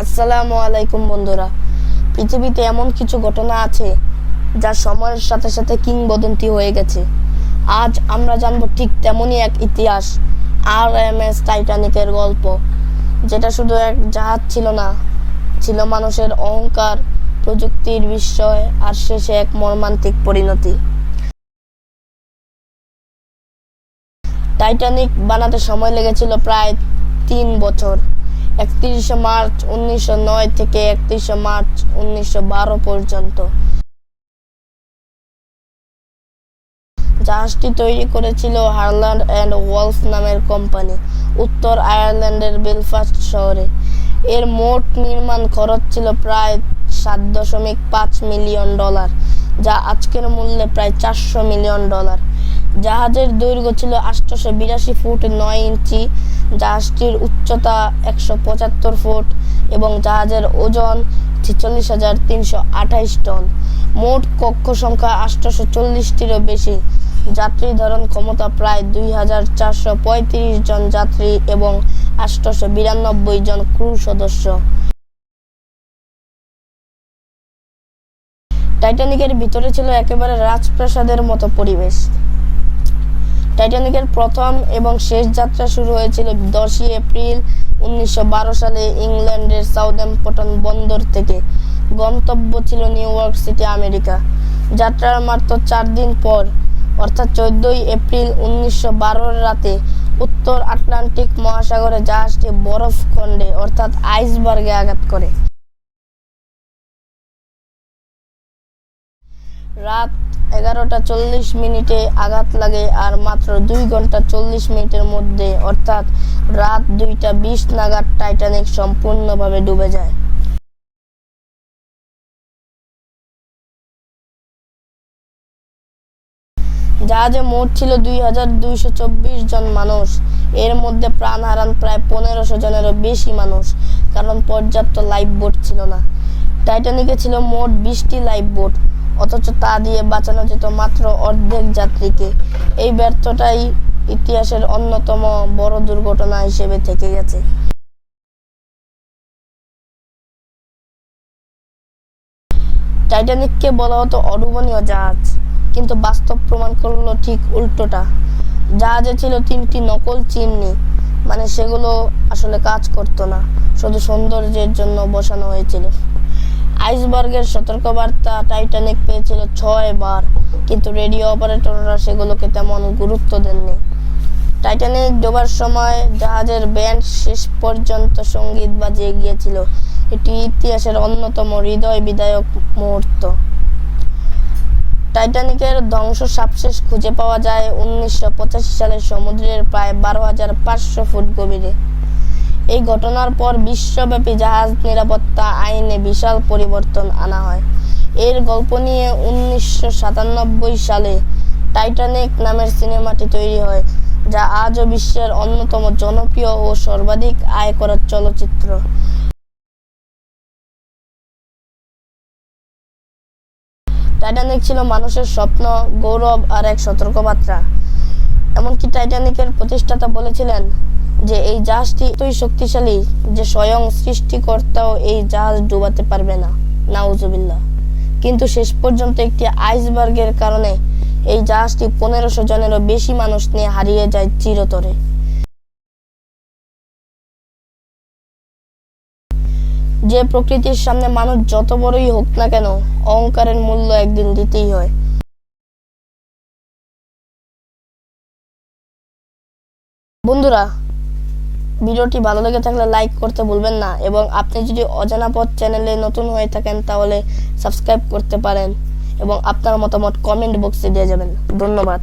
আসসালামু আলাইকুম বন্ধুরা। পৃথিবীতে এমন কিছু ঘটনা আছে যা সময়ের সাথে সাথে কিংবদন্তি হয়ে গেছে। আজ আমরা জানবো ঠিক তেমনই এক ইতিহাস, RMS টাইটানিকের গল্প, যেটা শুধু এক জাহাজ ছিল না, ছিল মানুষের অহংকার, প্রযুক্তির বিস্ময় আর শেষে এক মর্মান্তিক পরিণতি। টাইটানিক বানাতে সময় লেগেছিল প্রায় 3 বছর। 31 মার্চ 1909 থেকে 31 মার্চ 1912 পর্যন্ত। জাহাজটি তৈরি করেছিল হারল্যান্ড অ্যান্ড ওয়ালস নামের কোম্পানি, উত্তর আয়ারল্যান্ডের বেলফাস্ট শহরে। এর মোট নির্মাণ খরচ ছিল প্রায় $7.5 মিলিয়ন, যা আজকের মূল্যে প্রায় $400 মিলিয়ন। জাহাজের দৈর্ঘ্য ছিল 882 ফুট 9 ইঞ্চি, জাহাজটির উচ্চতা 175 ফুট এবং জাহাজের ওজন 46,328 টন। মোট কক্ষ সংখ্যা 840টিরও বেশি। যাত্রী ধারণ ক্ষমতা প্রায় 2,435 জন যাত্রী এবং 892 জন ক্রু সদস্য। টাইটানিকের ভিতরে ছিল একেবারে রাজপ্রাসাদের মতো পরিবেশ। টাইটানিকের প্রথম এবং শেষ যাত্রা শুরু হয়েছিল 10 এপ্রিল 1912 সালে ইংল্যান্ডের সাউদাম্পটন বন্দর থেকে। গন্তব্য ছিল নিউ ইয়র্ক সিটি, আমেরিকা। যাত্রার মাত্র 4 দিন পর, অর্থাৎ 14 এপ্রিল 1912 রাতে উত্তর আটলান্টিক মহাসাগরে জাহাজটি বরফখণ্ডে অর্থাৎ আইসবার্গে আঘাত করে। রাত 11:40 আঘাত লাগে আর মাত্র 2 ঘন্টা 40 মিনিটের মধ্যে অর্থাৎ রাত 2:20 নাগাদ টাইটানিক সম্পূর্ণভাবে ডুবে যায়। জাহাজে মোট ছিল 2,224 জন মানুষ। এর মধ্যে প্রাণ হারান প্রায় 1500 জনেরও বেশি মানুষ, কারণ পর্যাপ্ত লাইফ বোট ছিল না। টাইটানিকে ছিল মোট 20টি লাইফ বোট, অথচ তা দিয়ে বাঁচানো যেত মাত্র অর্ধেক যাত্রীকে। এই ব্যর্থতাই ইতিহাসের অন্যতম বড় দুর্ঘটনা হিসেবে থেকে গেছে। টাইটানিককে বলা হতো অডুবনীয় জাহাজ, কিন্তু বাস্তব প্রমাণ করলো ঠিক উল্টোটা। জাহাজে ছিল 3টি নকল চিমনি, মানে সেগুলো আসলে কাজ করতো না, শুধু সৌন্দর্যের জন্য বসানো হয়েছিল। আইসবার্গের সতর্কবার্তা টাইটানিক পেয়েছিল 6 বার, কিন্তু রেডিও অপারেটররা সেগুলোকে তেমন গুরুত্ব দেননি। টাইটানিক ডোবার সময় জাহাজের ব্যান্ড শেষ পর্যন্ত সঙ্গীত বাজিয়ে গিয়েছিল। এটি ইতিহাসের অন্যতম হৃদয় বিদারক মুহূর্ত। টাইটানিকের ধ্বংসাবশেষ খুঁজে পাওয়া যায় 1985 সালে সমুদ্রের প্রায় 12,500 ফুট গভীরে। এই ঘটনার পর বিশ্বব্যাপী জাহাজ নিরাপত্তা আইনে বিশাল পরিবর্তন আনা হয়। এর গল্প নিয়ে 1997 সালে টাইটানিক নামের সিনেমাটি তৈরি হয়, যা আজও বিশ্বের অন্যতম জনপ্রিয় ও সর্বাধিক আয় করা চলচ্চিত্র। টাইটানিক ছিল মানুষের স্বপ্ন, গৌরব আর এক সতর্কবার্তা। এমনকি টাইটানিকের প্রতিষ্ঠাতা বলেছিলেন যে এই জাহাজটি এতই শক্তিশালী যে স্বয়ং সৃষ্টিকর্তাও এই জাহাজ ডুবাতে পারবে না, নাউজুবিল্লাহ। কিন্তু শেষ পর্যন্ত একটি আইসবার্গের কারণে এই জাহাজটি 1500 জনেরও বেশি মানুষ নিয়ে হারিয়ে যায় চিরতরে। যে প্রকৃতির সামনে মানুষ যত বড়ই হোক না কেন, অহংকারের মূল্য একদিন দিতেই হয়। বন্ধুরা, ভিডিওটি ভালো লেগে থাকলে লাইক করতে ভুলবেন না, এবং আপনি যদি অজানা পথ চ্যানেলে নতুন হয়ে থাকেন তাহলে সাবস্ক্রাইব করতে পারেন এবং আপনার মতামত কমেন্ট বক্সে দিয়ে যাবেন। ধন্যবাদ।